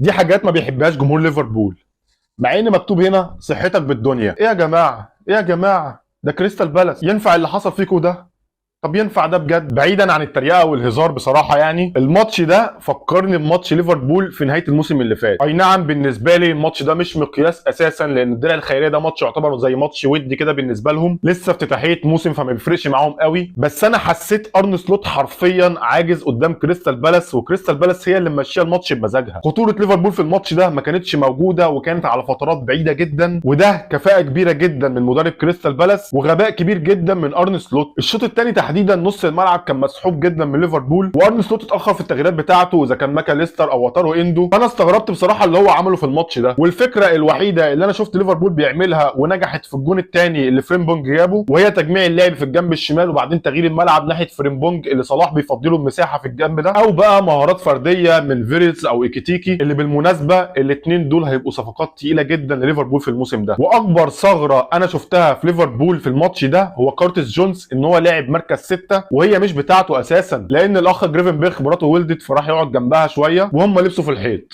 دي حاجات ما بيحبهاش جمهور ليفربول، مع ان مكتوب هنا صحتك بالدنيا. ايه يا جماعه، ايه يا جماعه، ده كريستال بالاس، ينفع اللي حصل فيكم ده؟ طب ينفع ده بجد؟ بعيدا عن التريقه والهزار، بصراحه يعني الماتش ده فكرني بماتش ليفربول في نهايه الموسم اللي فات. اي نعم، بالنسبه لي الماتش ده مش مقياس اساسا، لان الدرع الخيريه ده ماتش يعتبر زي ماتش ودي كده بالنسبه لهم، لسه افتتاحيه موسم فما بيفرقش معاهم قوي. بس انا حسيت ارن سلوت حرفيا عاجز قدام كريستال بالاس، وكريستال بالاس هي اللي ماشيه الماتش بمزاجها. خطوره ليفربول في الماتش ده ما كانتش موجوده، وكانت على فترات بعيده جدا، وده كفاءه كبيره جدا من مدرب كريستال بالاس وغباء كبير جدا من ارن سلوت. الشوط الثاني تحديدا نص الملعب كان مسحوب جدا من ليفربول، وارن سلوت اتاخر في التغييرات بتاعته، اذا كان ماكاليستر او واتارو اندو. فانا استغربت بصراحه اللي هو عمله في الماتش ده. والفكره الوحيده اللي انا شفت ليفربول بيعملها ونجحت في الجون الثاني اللي فريمبونج جابه، وهي تجميع اللعب في الجنب الشمال وبعدين تغيير الملعب ناحيه فريمبونج اللي صلاح بيفضله المساحه في الجنب ده، او بقى مهارات فرديه من فيريتس او ايكيتيكي، اللي بالمناسبه الاثنين دول هيبقوا صفقات تقيله جدا لليفربول في الموسم ده. واكبر ثغره انا شفتها في ليفربول في الماتش ده هو كارتس جونز، ان هو لاعب مركز 6 وهي مش بتاعته اساسا، لان الاخ جريفنبرخ مراته ولدت فراح يقعد جنبها شويه وهم لبسوا في الحيط.